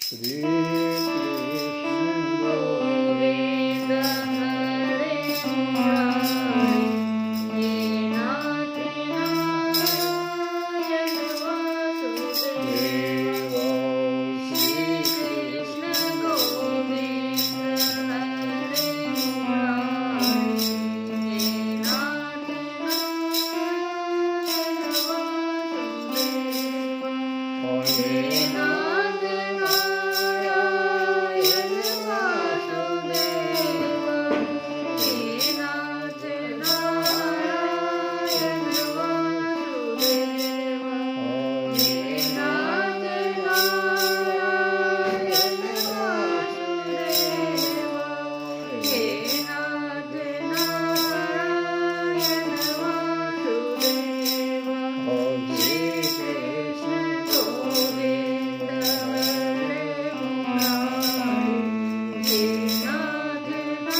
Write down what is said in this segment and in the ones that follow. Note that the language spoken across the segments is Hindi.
Shri Krishna Govinda Hare Murari Nath Narayan Vasudeva Shri Krishna Govinda Hare Murari Nath Narayan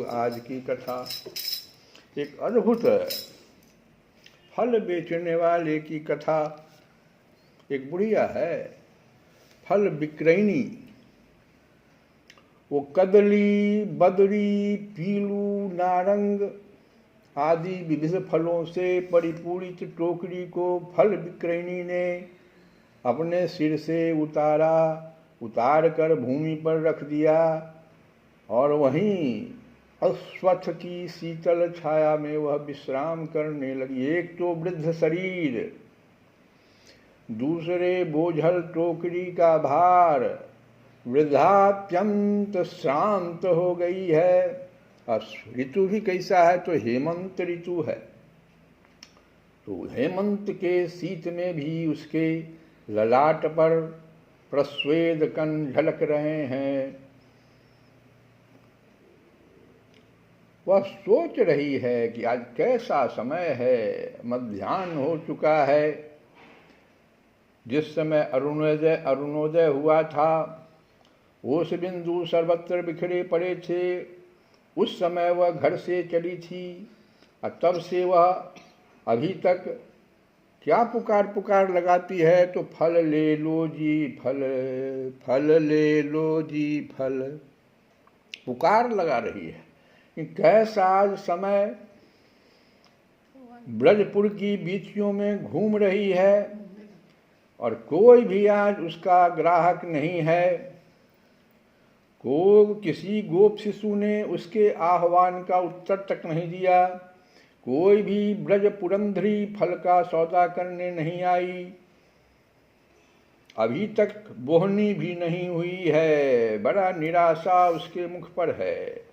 आज की कथा। एक अद्भुत फल बेचने वाले की कथा। एक बुढ़िया है फल विक्रयणी। वो कदली, बदरी, पीलू, नारंग आदि विविध फलों से परिपूरित टोकरी को फल विक्रयणी ने अपने सिर से उतार कर भूमि पर रख दिया और वहीं अश्वत्थ की शीतल छाया में वह विश्राम करने लगी। एक तो वृद्ध शरीर, दूसरे बोझल टोकरी का भार, वृद्धात्यंत श्रांत हो गई है। ऋतु भी कैसा है तो हेमंत ऋतु है। तो हेमंत के शीत में भी उसके ललाट पर प्रस्वेद कण झलक रहे हैं। वह सोच रही है कि आज कैसा समय है, मध्याह्न हो चुका है। जिस समय अरुणोदय हुआ था, ओस बिंदु सर्वत्र बिखरे पड़े थे, उस समय वह घर से चली थी और तब से वह अभी तक क्या पुकार लगाती है तो फल ले लो जी फल, फल ले लो जी फल, पुकार लगा रही है। कैसा आज समय। ब्रजपुर की बीचियों में घूम रही है और कोई भी आज उसका ग्राहक नहीं है। किसी गोप शिशु ने उसके आह्वान का उत्तर तक नहीं दिया। कोई भी ब्रज पुरंधरी फल का सौदा करने नहीं आई। अभी तक बोहनी भी नहीं हुई है। बड़ा निराशा उसके मुख पर है।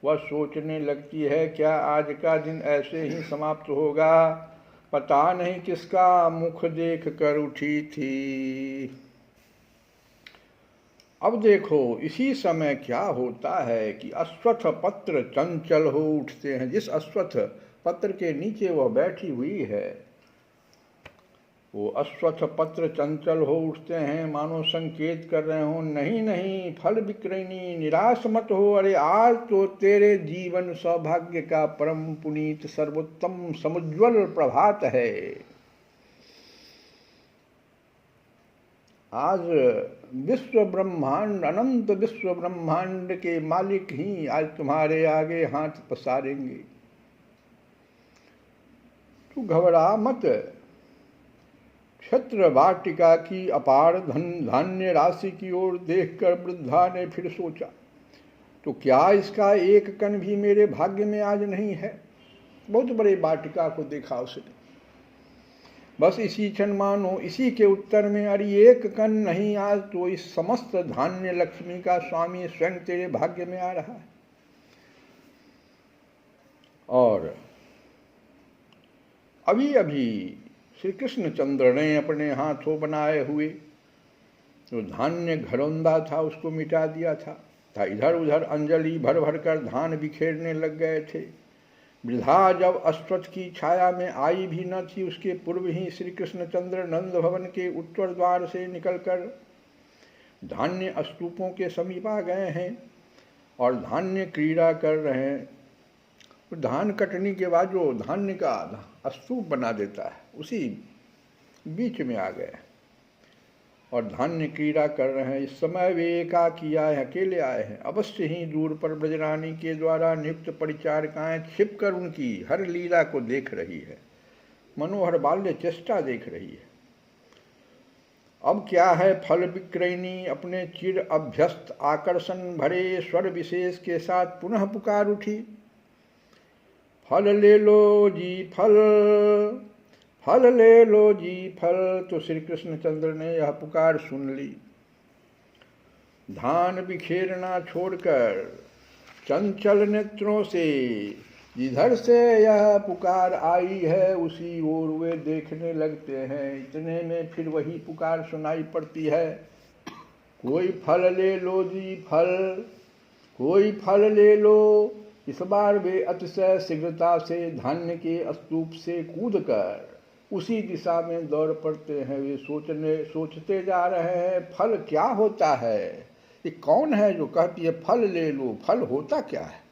वह सोचने लगती है क्या आज का दिन ऐसे ही समाप्त होगा। पता नहीं किसका मुख देख कर उठी थी। अब देखो इसी समय क्या होता है कि अश्वत्थ पत्र चंचल हो उठते हैं। जिस अश्वत्थ पत्र के नीचे वह बैठी हुई है, वो अश्वत्थ पत्र चंचल हो उठते हैं, मानो संकेत कर रहे हो, नहीं नहीं फल विक्रयणी निराश मत हो। अरे आज तो तेरे जीवन सौभाग्य का परम पुनीत सर्वोत्तम समुज्वल प्रभात है। आज विश्व ब्रह्मांड, अनंत विश्व ब्रह्मांड के मालिक ही आज तुम्हारे आगे हाथ पसारेंगे। तू घबरा मत। क्षेत्र वाटिका की अपार धान्य राशि की ओर देखकर वृद्धा ने फिर सोचा, तो क्या इसका एक कण भी मेरे भाग्य में आज नहीं है। बहुत बड़े वाटिका को देखा उसने। बस इसी क्षण मानो इसी के उत्तर में, अरे एक कण नहीं आज तो इस समस्त धान्य लक्ष्मी का स्वामी स्वयं तेरे भाग्य में आ रहा है। और अभी अभी श्री कृष्णचंद्र ने अपने हाथों बनाए हुए जो धान्य घरौंदा था उसको मिटा दिया था। इधर उधर अंजलि भर भर कर धान बिखेरने लग गए थे। वृद्धा जब अश्वत्थ की छाया में आई भी न थी, उसके पूर्व ही श्री कृष्णचंद्र नंद भवन के उत्तर द्वार से निकलकर धान्य स्तूपों के समीप आ गए हैं और धान्य क्रीड़ा कर रहे हैं। धान कटने के बाद जो धान्य का स्तूप बना देता है, उसी बीच में आ गए और धान्य क्रीड़ा कर रहे हैं। इस समय वे एकाकी आए, अकेले आए हैं। अवश्य ही दूर पर ब्रजरानी के द्वारा नियुक्त परिचारिकाएं छिपकर उनकी हर लीला को देख रही है, मनोहर बाल्य चेष्टा देख रही है। अब क्या है, फल विक्रयणी अपने चिर अभ्यस्त आकर्षण भरे स्वर विशेष के साथ पुनः पुकार उठी, फल ले लो जी फल, फल ले लो जी फल। तो श्री कृष्णचंद्र ने यह पुकार सुन ली। धान बिखेरना छोड़कर चंचल नेत्रों से जिधर से यह पुकार आई है उसी ओर वे देखने लगते हैं। इतने में फिर वही पुकार सुनाई पड़ती है, कोई फल ले लो जी फल, कोई फल ले लो। इस बार वे अतिशय शीघ्रता से धान्य के स्तूप से कूदकर उसी दिशा में दौड़ पड़ते हैं। वे सोचते जा रहे हैं फल क्या होता है। ये कौन है जो कहती है फल ले लो, फल होता क्या है।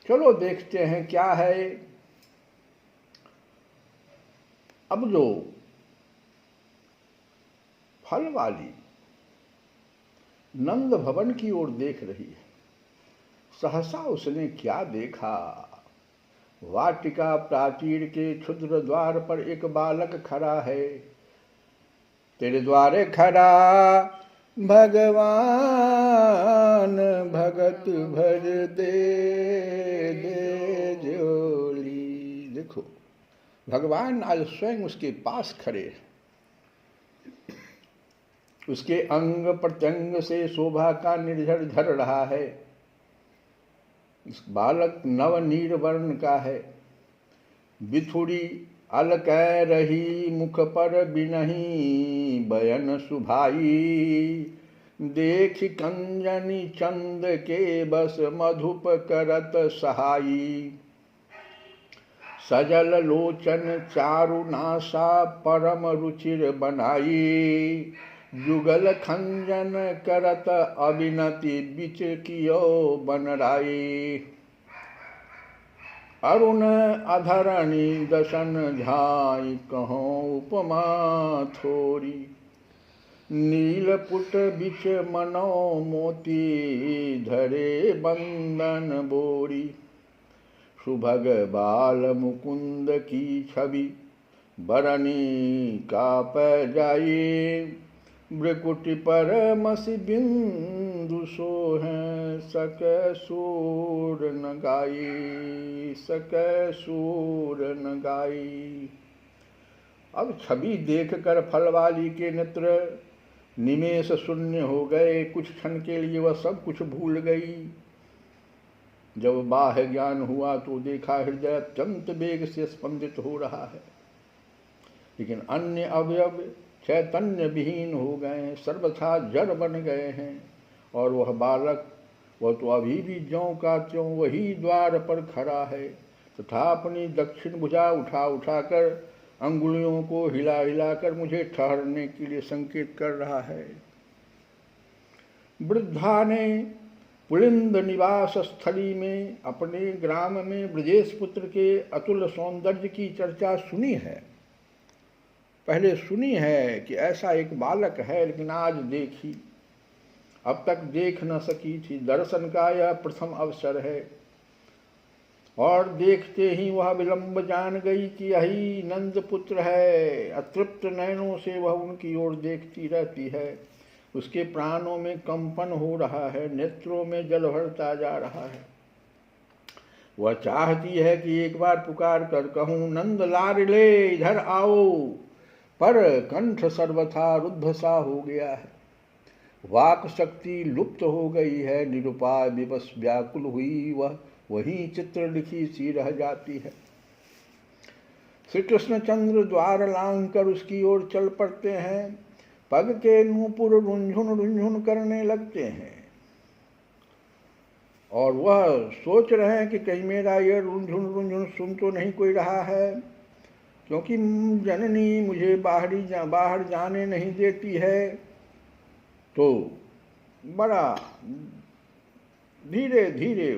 चलो देखते हैं क्या है। अब जो फल वाली नंद भवन की ओर देख रही है, सहसा उसने क्या देखा। वाटिका प्राचीर के क्षुद्र द्वार पर एक बालक खड़ा है। तेरे द्वारे खड़ा भगवान, भगत भज दे दे जोली। देखो, भगवान आज स्वयं उसके पास खड़े हैं। उसके अंग प्रत्यंग से शोभा का निर्झर झर रहा है। इस बालक नव नीर वर्ण का है। बिथुड़ी अलकै रही मुख पर बिनही बयन सुभाई। देख कंजनी चंद के बस मधुप करत सहाई। सजल लोचन चारु नासा परम रुचिर बनाई। जुगल खंजन करत अविनति बिच कियो बनराई। अरुण अधरणी दशन झाई कहो उपमा थोरी। नीलपुट बिच मनो मोती धरे बंदन बोरी। सुभग बाल मुकुंद की छवि बरनी काप जाई। भ्रकुटि पर मसी बिंदु सोहें सक सूर न गाई, सक सूर न गाई। अब छवि देखकर फलवाली के नेत्र निमेष शून्य हो गए। कुछ क्षण के लिए वह सब कुछ भूल गई। जब बाह्य ज्ञान हुआ तो देखा हृदय अत्यंत वेग से स्पंदित हो रहा है, लेकिन अन्य अवयव चैतन्य विहीन हो गए, सर्वथा जड़ बन गए हैं। और वह बालक, वह तो अभी भी ज्यों का त्यों वही द्वार पर खड़ा है, तथा अपनी दक्षिण भुजा उठा उठाकर अंगुलियों को हिला हिलाकर मुझे ठहरने के लिए संकेत कर रहा है। वृद्धा ने पुलिंद निवास स्थली में अपने ग्राम में ब्रजेश पुत्र के अतुल सौंदर्य की चर्चा सुनी है। पहले सुनी है कि ऐसा एक बालक है, लेकिन आज देखी, अब तक देख न सकी थी। दर्शन का यह प्रथम अवसर है। और देखते ही वह विलंब जान गई कि यही नंद पुत्र है। अतृप्त नयनों से वह उनकी ओर देखती रहती है। उसके प्राणों में कंपन हो रहा है, नेत्रों में जल भरता जा रहा है। वह चाहती है कि एक बार पुकार कर कहूं, नंद लाडले इधर आओ, पर कंठ सर्वथा रुद्ध सा हो गया है। वाक शक्ति लुप्त हो गई है। निरुपाय विवश व्याकुल हुई वह वहीं चित्र लिखी सी रह जाती है। श्री कृष्णचंद्र द्वार लांघ कर उसकी ओर चल पड़ते हैं। पग के नूपुर रुंझुन रुंझुन करने लगते हैं, और वह सोच रहे हैं कि कहीं मेरा यह रुंझुन रुंझुन सुन तो नहीं कोई रहा है, क्योंकि जननी मुझे बाहर जाने नहीं देती है। तो बड़ा धीरे धीरे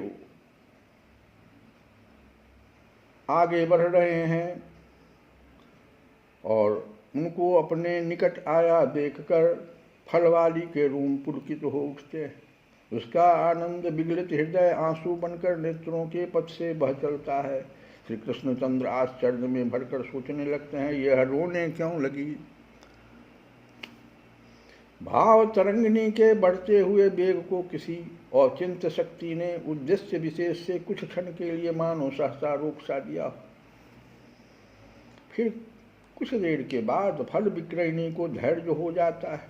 आगे बढ़ रहे हैं, और उनको अपने निकट आया देखकर फलवाली के रूम पुलकित हो उठते हैं। उसका आनंद विगलित हृदय आंसू बनकर नेत्रों के पथ से बह चलता है। श्री कृष्णचंद्र आश्चर्य में भरकर सोचने लगते हैं, यह रोने क्यों लगी। भाव तरंगिनी के बढ़ते हुए वेग को किसी औचित्य शक्ति ने उद्देश्य विशेष से कुछ क्षण के लिए मानो सहसा रोक सा दिया। फिर कुछ देर के बाद फल विक्रयणी को धैर्य हो जाता है।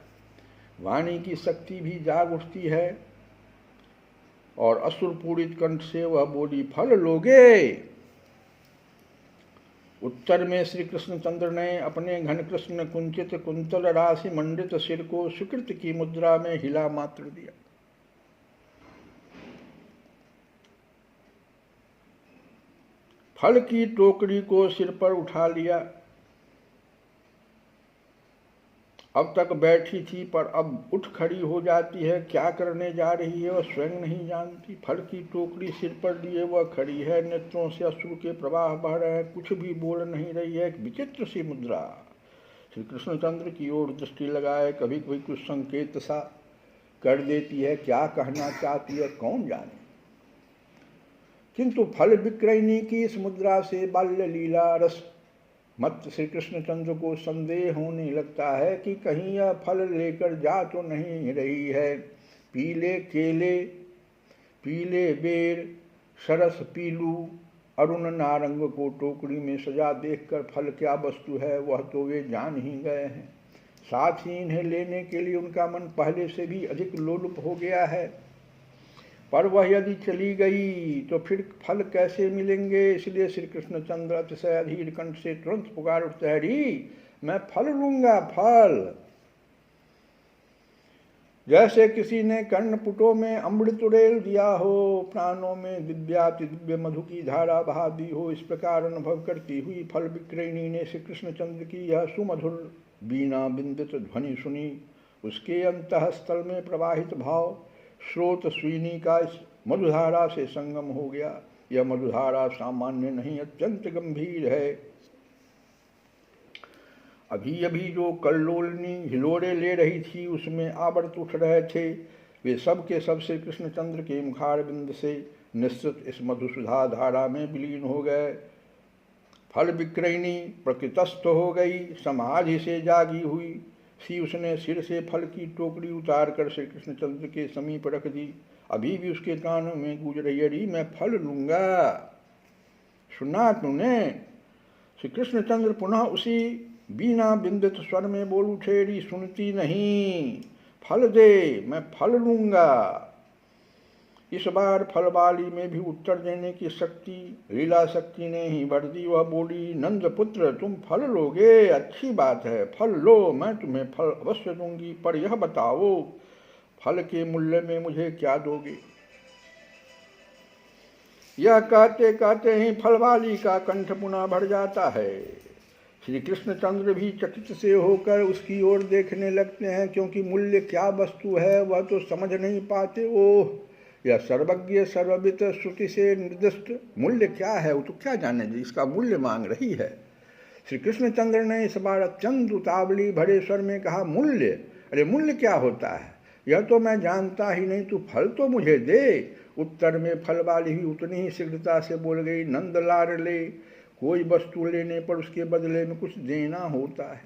वाणी की शक्ति भी जाग उठती है, और असुरपूरित कंठ से वह बोली, फल लोगे। उत्तर में श्री कृष्णचंद्र ने अपने घन कृष्ण कुंचित कुंतल राशि मंडित सिर को सुकृत की मुद्रा में हिला मात्र दिया। फल की टोकरी को सिर पर उठा लिया अब तक बैठी थी पर अब उठ खड़ी हो जाती है। क्या करने जा रही है वह स्वयं नहीं जानती। फल की टोकरी सिर पर लिए वह खड़ी है, नेत्रों से अश्रु के प्रवाह बह रहे हैं, कुछ भी बोल नहीं रही है। एक विचित्र सी मुद्रा। श्री कृष्णचंद्र की ओर दृष्टि लगाए, कभी कभी कुछ संकेत सा कर देती है। क्या कहना चाहती है कौन जाने। किंतु फल विक्रयणी की इस मुद्रा से बाल्य लीला रस मत श्री कृष्णचंद्र को संदेह होने लगता है कि कहीं यह फल लेकर जा तो नहीं रही है। पीले केले, पीले बेर, सरस पीलू, अरुण नारंग को टोकरी में सजा देखकर फल क्या वस्तु है वह तो वे जान ही गए हैं। साथ ही इन्हें लेने के लिए उनका मन पहले से भी अधिक लोलुप हो गया है। पर वह यदि चली गई तो फिर फल कैसे मिलेंगे। इसलिए श्री कृष्णचंद्र अतिशय अधीर कंठ से तुरंत पुकार उठते हैं, हरी मैं फल लूंगा, फल। जैसे किसी ने कर्णपुटों में अमृत उड़ेल दिया हो, प्राणों में दिव्याति दिव्य मधु की धारा बहा दी हो, इस प्रकार अनुभव करती हुई फल विक्रयणी ने श्री कृष्णचंद्र की यह सुमधुर बीना बिंदित ध्वनि सुनी। उसके अंतःस्थल में प्रवाहित भाव स्रोत स्वीनी का इस मधुधारा से संगम हो गया। यह मधुधारा सामान्य नहीं, अत्यंत गंभीर है। अभी अभी जो कल्लोलनी हिलोरे ले रही थी उसमें आवर्त उठ रहे थे, वे सब के सब श्री कृष्णचंद्र के मुखारबिंद से निश्चित इस मधुसुधा धारा में विलीन हो गए। फल विक्रयणी प्रकृतस्थ हो गई, समाधि से जागी हुई सी उसने सिर से फल की टोकरी उतार कर श्री कृष्णचंद्र के समीप रख दी। अभी भी उसके कानों में गूंज रही, अरे मैं फल लूंगा, सुना तूने। श्री कृष्णचंद्र पुनः उसी बीना बिंदित स्वर में बोल उठे, री सुनती नहीं, फल दे, मैं फल लूंगा। इस बार फल वाली में भी उत्तर देने की शक्ति लीला शक्ति ने ही भर दी। वह बोली, नंद पुत्र तुम फल लोगे, अच्छी बात है, फल लो, मैं तुम्हें फल अवश्य दूंगी, पर यह बताओ फल के मूल्य में मुझे क्या दोगे। यह कहते कहते ही फल वाली का कंठ पुनः भर जाता है। श्री कृष्णचंद्र भी चकित से होकर उसकी ओर देखने लगते हैं, क्योंकि मूल्य क्या वस्तु है वह तो समझ नहीं पाते। ओह, यह सर्वज्ञ सर्ववित श्रुति से निर्दिष्ट मूल्य क्या है वो तो क्या जाने जी, इसका मूल्य मांग रही है। श्री कृष्णचंद्र ने इस बार अत्यंत उतावली भरे स्वर में कहा, मूल्य? अरे मूल्य क्या होता है यह तो मैं जानता ही नहीं, तू फल तो मुझे दे। उत्तर में फल वाली ही उतनी ही शीघ्रता से बोल गई, नंद लाडले, कोई वस्तु लेने पर उसके बदले में कुछ देना होता है।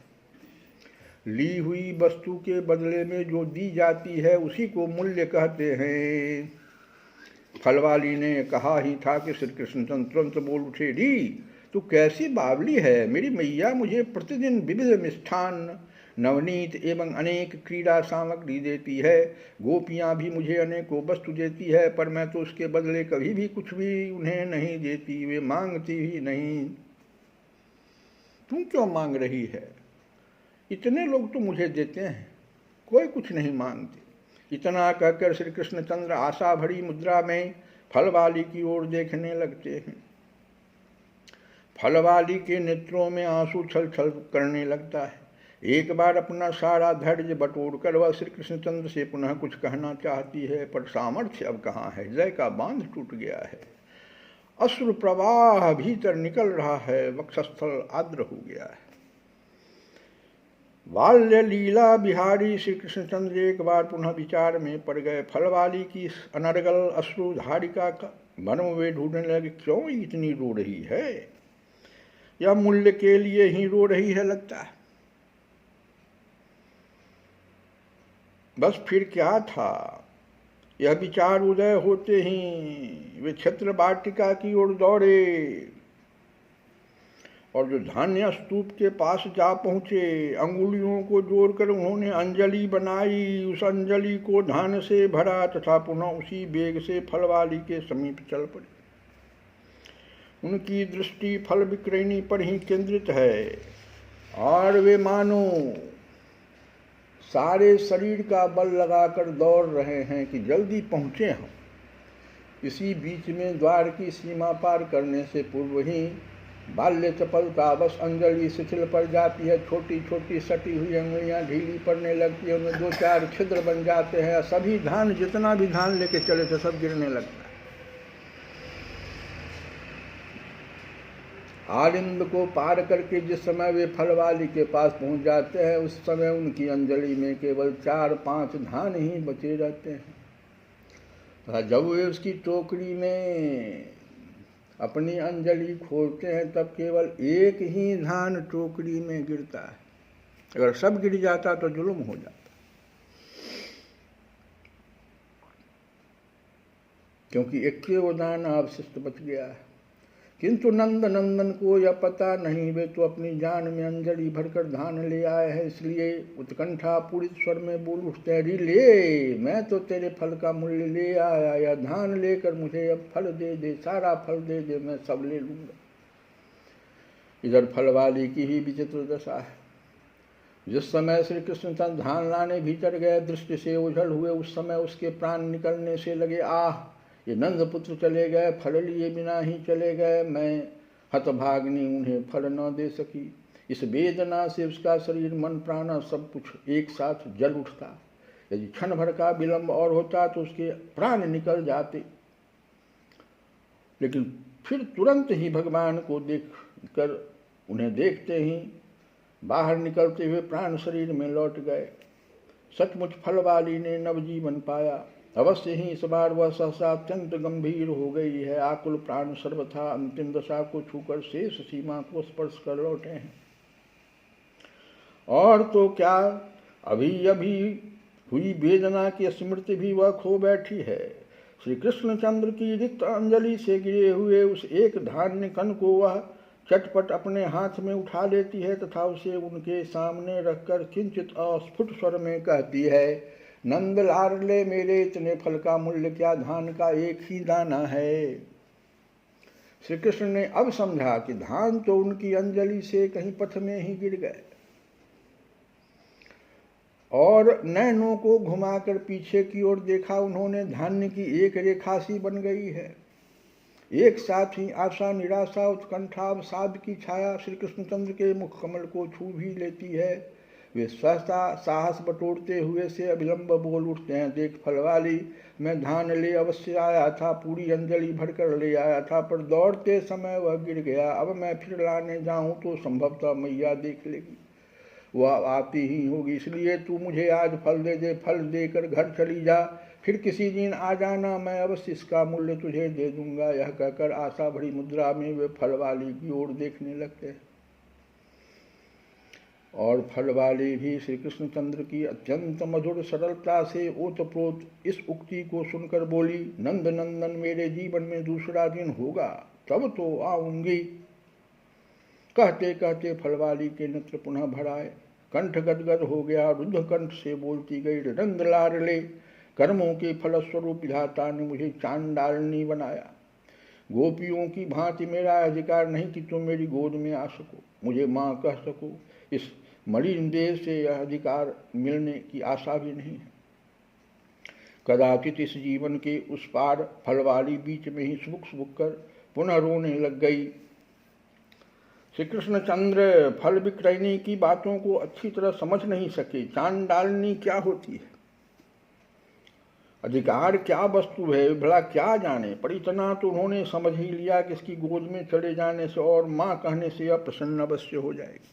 ली हुई वस्तु के बदले में जो दी जाती है उसी को मूल्य कहते हैं। फलवाली ने कहा ही था कि श्री कृष्णचंद्र तुरंत बोल उठे, री तू कैसी बावली है। मेरी मैया मुझे प्रतिदिन विविध मिष्ठान, नवनीत एवं अनेक क्रीड़ा सामग्री देती है। गोपियाँ भी मुझे अनेकों वस्तु देती है, पर मैं तो उसके बदले कभी भी कुछ भी उन्हें नहीं देती, वे मांगती ही नहीं। तू क्यों मांग रही है? इतने लोग तो मुझे देते हैं, कोई कुछ नहीं मांगते। इतना कहकर श्री कृष्णचंद्र आशा भरी मुद्रा में फलवाली की ओर देखने लगते हैं। फलवाली के नेत्रों में आंसू छल छल करने लगता है। एक बार अपना सारा धैर्य बटोर कर वह श्री कृष्णचंद्र से पुनः कुछ कहना चाहती है, पर सामर्थ्य अब कहाँ है। हृदय का बांध टूट गया है, अश्रु प्रवाह भीतर निकल रहा है, वक्षस्थल आर्द्र हो गया है। बाल्य लीला बिहारी श्री कृष्णचंद्र एक बार पुनः विचार में पड़ गए। फलवाली की अनर्गल अश्रु धारिका का मन वे ढूंढने लगे, क्यों इतनी रो रही है? यह मूल्य के लिए ही रो रही है लगता है। बस फिर क्या था। यह विचार उदय होते ही वे छत्र वाटिका की ओर दौड़े और जो धान्य स्तूप के पास जा पहुँचे, अंगुलियों को जोड़कर उन्होंने अंजलि बनाई। उस अंजलि को धान से भरा तथा पुनः उसी बेग से फलवाली के समीप चल पड़े। उनकी दृष्टि फल विक्रयणी पर ही केंद्रित है और वे मानो सारे शरीर का बल लगाकर दौड़ रहे हैं कि जल्दी पहुँचे हम। इसी बीच में द्वार की सीमा पार करने से पूर्व ही बाल्य चपलता बस अंजलि शिथिल पड़ जाती है, छोटी छोटी सटी हुई अंगुलियां ढीली पड़ने लगती है, उनमें 2-4 छिद्र बन जाते हैं, सभी धान जितना भी धान लेके चले थे सब गिरने लगता है। आलिंद को पार करके जिस समय वे फल वाली के पास पहुंच जाते हैं, उस समय उनकी अंजलि में केवल 4-5 धान ही बचे रहते हैं। जब वे उसकी टोकरी में अपनी अंजलि खोलते हैं तब केवल एक ही धान टोकरी में गिरता है। अगर सब गिर जाता तो जुल्म हो जाता, क्योंकि एक वो दाना अवशिष्ट बच गया है। किंतु नंद नंदन को यह पता नहीं, वे तो अपनी जान में अंजलि भरकर धान ले आए हैं, इसलिए उत्कंठा पूरित स्वर में बोल उठते हैं, ले, मैं तो तेरे फल का मूल्य ले आया, या धान लेकर मुझे अब फल दे दे, सारा फल दे दे, मैं सब ले लूंगा। इधर फल वाली की ही विचित्र दशा है। जिस समय श्री कृष्ण धान लाने भीतर गए, दृष्टि से ओझल हुए, उस समय उसके प्राण निकलने से लगे। आह, ये नंद पुत्र चले गए, फल लिए बिना ही चले गए, मैं हतभाग्नि उन्हें फल न दे सकी। इस वेदना से उसका शरीर मन प्राण सब कुछ एक साथ जल उठता। यदि क्षण भर का विलंब और होता तो उसके प्राण निकल जाते, लेकिन फिर तुरंत ही भगवान को देखकर, उन्हें देखते ही बाहर निकलते हुए प्राण शरीर में लौट गए। सचमुच फल वाली ने नवजीवन पाया। अवश्य ही इस बार वह सहसा अत्यंत गंभीर हो गई है। आकुल प्राण सर्वथा अंतिम दशा को छूकर शेष सीमा को स्पर्श कर लौटे हैं। और तो क्या, अभी अभी हुई वेदना की स्मृति भी वह खो बैठी है। श्री कृष्णचंद्र की रिक्त अंजलि से गिरे हुए उस एक धान्य कण को वह चटपट अपने हाथ में उठा लेती है तथा उसे उनके सामने रखकर किंचित अस्फुट स्वर में कहती है, नंद लाडले मेरे, इतने फल का मूल्य क्या, धान का एक ही दाना है। श्री कृष्ण ने अब समझा कि धान तो उनकी अंजलि से कहीं पथ में ही गिर गए, और नैनों को घुमाकर पीछे की ओर देखा। उन्होंने धान्य की एक रेखा सी बन गई है। एक साथ ही आशा, निराशा, उत्कंठा, अवसाद की छाया श्री कृष्णचंद्र के मुख कमल को छू भी लेती है। वे सहसा साहस बटोरते हुए से अविलंब बोल उठते हैं, देख फलवाली, मैं धान ले अवश्य आया था, पूरी अंजलि भरकर ले आया था, पर दौड़ते समय वह गिर गया। अब मैं फिर लाने जाऊं तो संभवतः मैया देख लेगी, वह आती ही होगी, इसलिए तू मुझे आज फल दे दे, फल देकर घर चली जा, फिर किसी दिन आ जाना, मैं अवश्य इसका मूल्य तुझे दे दूंगा। यह कहकर आशा भरी मुद्रा में वे फलवाली की ओर देखने लगते हैं। और फलवाली भी श्री कृष्णचंद्र की अत्यंत मधुर सरलता से ओतप्रोत इस उक्ति को सुनकर बोली, नंद नंदन, मेरे जीवन में दूसरा दिन होगा तब तो आऊंगी। कहते कहते फलवाली के नेत्र पुनः भर आए, कंठ गदगद हो गया, रुद्ध कंठ से बोलती गई, नंद लाडले, कर्मों के फलस्वरूप विधाता ने मुझे चांडालनी बनाया। गोपियों की भांति मेरा अधिकार नहीं कि तुम मेरी गोद में आ सको, मुझे माँ कह सको। इस मलिन देह से यह अधिकार मिलने की आशा भी नहीं है। कदाचित इस जीवन के उस पार फलवाली बीच में ही सुबुक सुबुक कर पुनः रोने लग गई। श्री कृष्णचंद्र फल विक्रयणी की बातों को अच्छी तरह समझ नहीं सके। चांडालनी क्या होती है, अधिकार क्या वस्तु है, भला क्या जाने, पर इतना तो उन्होंने समझ ही लिया कि इसकी गोद में चले जाने से और माँ कहने से यह प्रसन्न अवश्य हो जाएगी।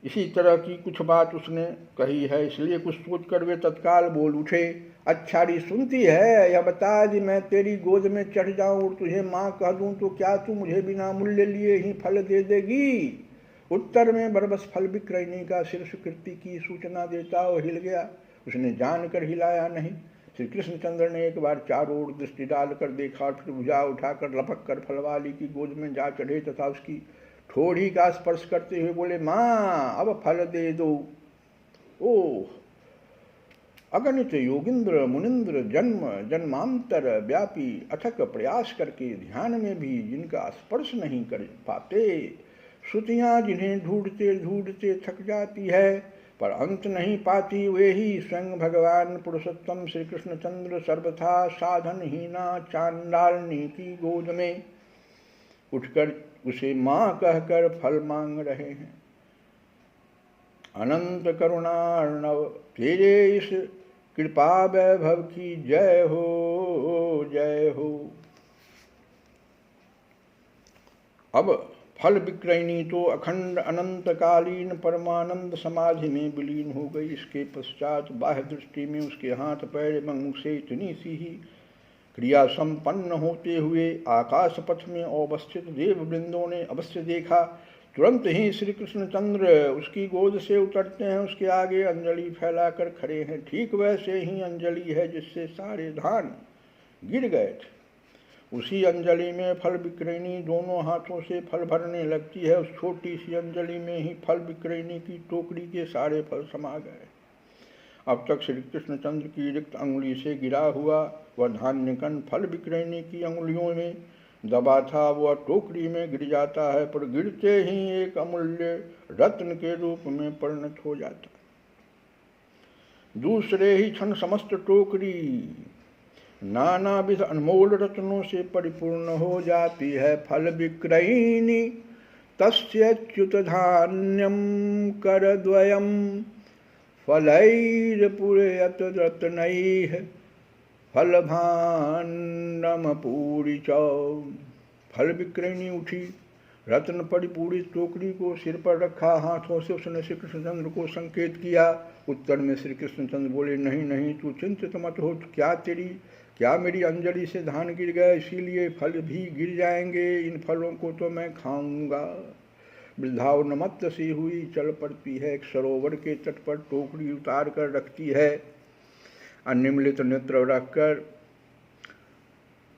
इसी तरह की कुछ बात उसने कही है, इसलिए कुछ सोचकर वे तत्काल बोल उठे, अच्छा री सुनती है, यह बता जी, मैं तेरी गोद में चढ़ जाऊं और तुझे माँ कह दूं तो क्या तू मुझे बिना मूल्य लिए ही फल दे देगी? उत्तर में बरबस फल विक्रयणी का सिर स्वीकृति की सूचना देता वो हिल गया। उसने जानकर हिलाया नहीं। श्री कृष्णचंद्र ने एक बार चारों ओर दृष्टि डालकर देखा और फिर भुजा उठाकर लपक कर फलवाली की गोद में जा चढ़े तथा उसकी ठोड़ी का स्पर्श करते हुए बोले, माँ अब फल दे दो। ओह, अगणित योगिंद्र मुनिंद्र जन्म जन्मांतर व्यापी अथक प्रयास करके ध्यान में भी जिनका स्पर्श नहीं कर पाते, श्रुतियाँ जिन्हें ढूंढते ढूंढते थक जाती है पर अंत नहीं पाती, वे ही स्वयं भगवान पुरुषोत्तम श्री कृष्णचंद्र सर्वथा साधनहीना चांडालनी की गोद में उठकर उसे माँ कहकर फल मांग रहे हैं। अनंत करुणार्णव तेरे इस कृपा वैभव की जय हो, जय हो। अब फल विक्रयणी तो अखंड अनंतकालीन परमानंद समाधि में विलीन हो गई। इसके पश्चात बाह्य दृष्टि में उसके हाथ पैर एवं मुख से इतनी सी ही क्रिया संपन्न होते हुए आकाश पथ में अवस्थित देव वृंदों ने अवश्य देखा। तुरंत ही श्री कृष्णचंद्र उसकी गोद से उतरते हैं, उसके आगे अंजलि फैलाकर खड़े हैं। ठीक वैसे ही अंजलि है जिससे सारे धान गिर गए थे। उसी अंजलि में फल विक्रयणी दोनों हाथों से फल भरने लगती है। उस छोटी सी अंजलि में ही फल विक्रयणी की टोकरी के सारे फल समा गए। अब तक श्री कृष्णचंद्र की रिक्त अंगुली से गिरा हुआ वह धान्य कण फल विक्रयणी की अंगुलियों में दबा था, वह टोकरी में गिर जाता है, पर गिरते ही एक अमूल्य रत्न के रूप में परिणत हो जाता। दूसरे ही क्षण समस्त टोकरी नानाविध अनमोल रत्नों से परिपूर्ण हो जाती है। फल विक्रयिणी तस्यच्युत धान्यम करद्वयम फलैर्पूरयत रत्नैः फलभाण्डमपूरि च। फल विक्रयिणी उठी, रत्न परिपूरित टोकरी को सिर पर रखा, हाथों से उसने श्री कृष्णचंद्र को संकेत किया। उत्तर में श्री कृष्णचंद्र बोले, नहीं नहीं, तू चिंतित मत हो। क्या मेरी अंजलि से धान गिर गए, इसीलिए फल भी गिर जाएंगे। इन फलों को तो मैं खाऊंगा। वृद्धावनमत्त सी हुई चल पड़ती है। एक सरोवर के तट पर टोकरी उतार कर रखती है। अनिमिलित नेत्र रखकर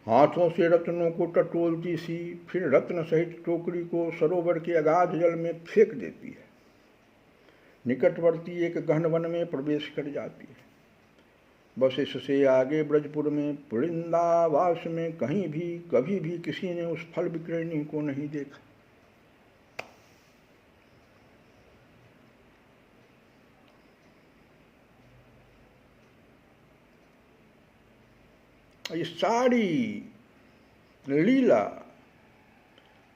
हाथों से रत्नों को टटोलती सी, फिर रत्न सहित टोकरी को सरोवर के अगाध जल में फेंक देती है। निकटवर्ती एक गहन वन में प्रवेश कर जाती है। बस इससे आगे ब्रजपुर में वृंदावास में कहीं भी कभी भी किसी ने उस फल विक्रयणी को नहीं देखा। ये सारी लीला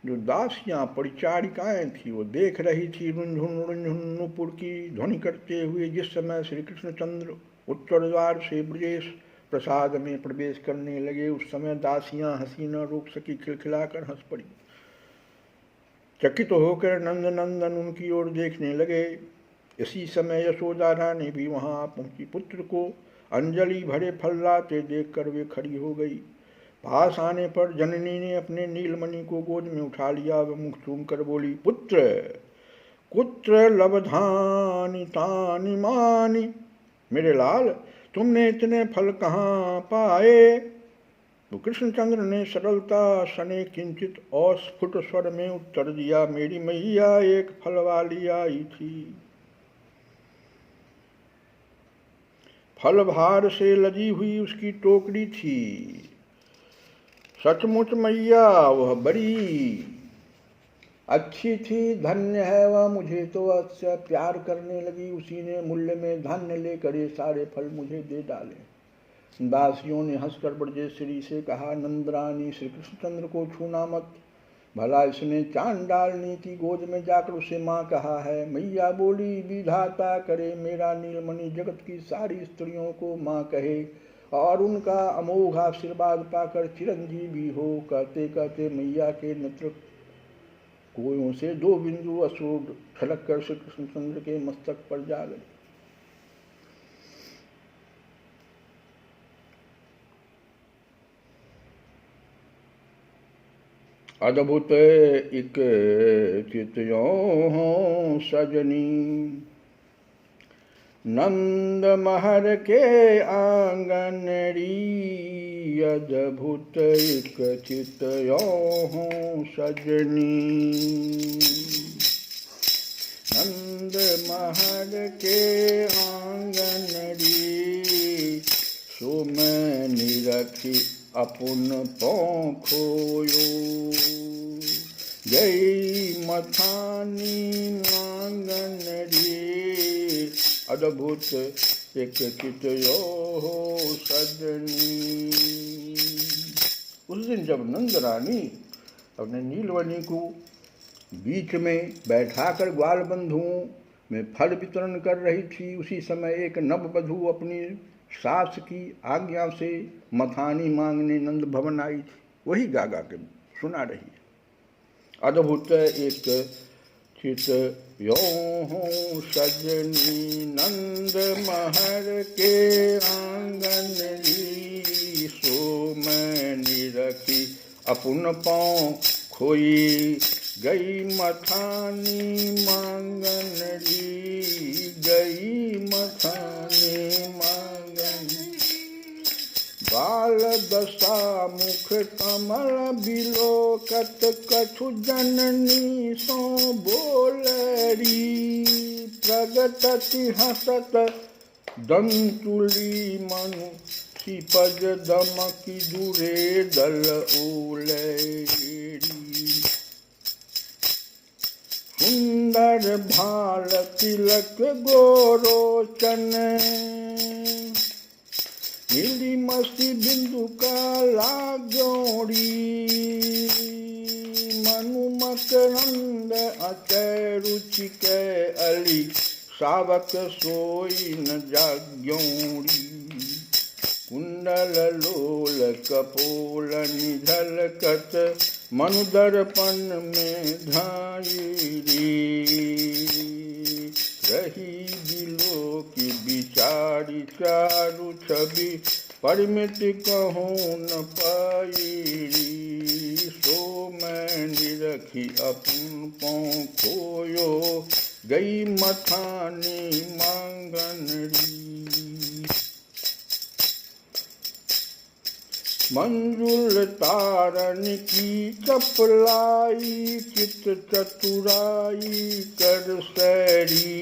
जो दासियां परिचारिकाएं थी वो देख रही थी। रुंझुन रुंझुन नुपुर की ध्वनि करते हुए जिस समय श्री कृष्णचंद्र उत्तर द्वार से ब्रजेश प्रसाद में प्रवेश करने लगे, उस समय दासियां हंसी न रोक सकी, खिलखिलाकर हंस पड़ी। चकित होकर नंद नंदन उनकी ओर देखने लगे। इसी समय यशोदा रानी भी वहां पहुंची। पुत्र को अंजलि भरे फल लाते देखकर वे खड़ी हो गई। पास आने पर जननी ने अपने नीलमणि को गोद में उठा लिया। वह मुख चूम कर बोली, पुत्र कुत्र लब्धानि तानि मानि। मेरे लाल, तुमने इतने फल कहाँ पाए? तो कृष्णचंद्र ने सरलता सने किंचित अस्फुट स्वर में उत्तर दिया, मेरी मैया एक फल वाली आई थी। फल भार से लदी हुई उसकी टोकरी थी। सचमुच मैया वह बड़ी अच्छी थी, धन्य है वह, मुझे तो अच्छा प्यार करने लगी। उसी ने मूल्य में धान्य लेकर ये सारे फल मुझे दे डाले। दासियों ने हंसकर ब्रजेश्वरी से कहा, नंदरानी श्री कृष्णचंद्र को छूना मत, भला इसने चांद डालने की गोद में जाकर उसे माँ कहा है। मैया बोली, विधाता करे मेरा नीलमणि जगत की सारी स्त्रियों को माँ कहे और उनका अमोघ आशीर्वाद पाकर चिरंजीवी हो। कहते कहते मैया के नेत्र कोयों से 2 बिंदु अश्रु छलक कर श्री कृष्णचंद्र के मस्तक पर जा गए। अद्भुत एक चितयों सजनी, नंद महर के आंगनरी। अद्भुत एक चितयों सजनी, नंद महर के आंगनरी। सुमनि रखी अपुन पोखोयो, जय मथानी मांगन रे। अद्भुत एक चितयो सजनी। उस दिन जब नंद रानी अपने नीलवनी को बीच में बैठाकर ग्वाल बंधुओं में फल वितरण कर रही थी। उसी समय एक नववधू अपनी सास की आज्ञा से मथानी मांगने नंद भवन आई थी। वही गा गा के सुना रही है। अद्भुत एक चित यो हूँ सजनी नंद महर के आंगन ली, सो मैंने रखी अपुन पाँव खोई गई मथानी मांगन ली, गई मथानी मांगन। बाल दशा मुख कमल बिलोकत कछु जननी सो बोलरी, प्रगटति हसत दंतुली मनु सिपज दमकी दूरे दल ओलरी। सुंदर भाल तिलक गोरोचन, नीली मस्ती बिंदु का लागोड़ी, मनु मकरंद अचय रुचि के अली, सावक सोई न जाग्योड़ी। कुंडल लोल कपोल निझलकत, मनु दर्पण में धायरी, रही बिलो की बिचारी चारु छवि, परिमित कहूँ न पायरी। सो मैंने रखी अपन पाँव खोयो गई मथानी मांगनरी। मंजुल तारण की चपलाई, चित चतुराई कर सैरी,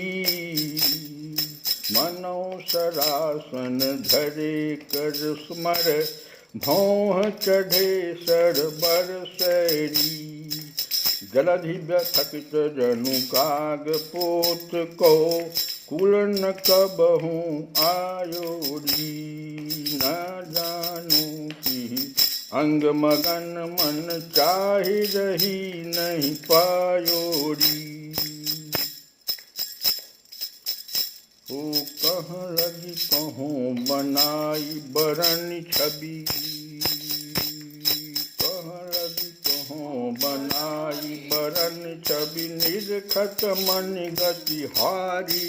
मनो सरासन धरे कर स्मर, भौह चढ़े सर बर सैरी। जलधि व्यथकित जनु काग पोत को, कुल न कबहूँ आयोरी। न जानू की अंग मगन मन, चाहि रही नहीं पायोरी। ओ कह लगी कहूँ बनाई बरन छवि, कह लगी कहूँ बनाई बरन छवि। निरखत मन गति हारी,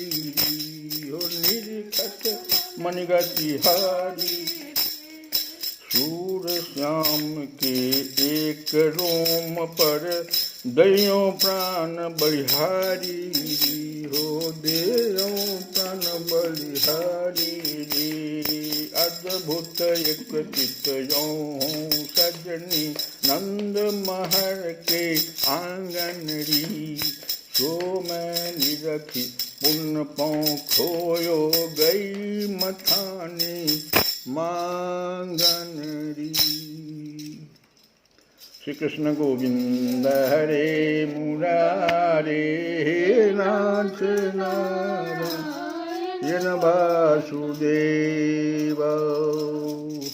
हो निरखत मन गति हारी। सूर श्याम के एक रोम पर, दयो प्राण बलिहारी, हो देयो प्राण बलिहारी। अद्भुत एक चित यो हूँ सजनी नंद महर के आंगनरी, सो मैंने रखी पुन पाँव खोयो गई मथानी मांगनरी। श्री कृष्ण गोविंद हरे मुरारे, हे नाथ नारायण वासुदेव।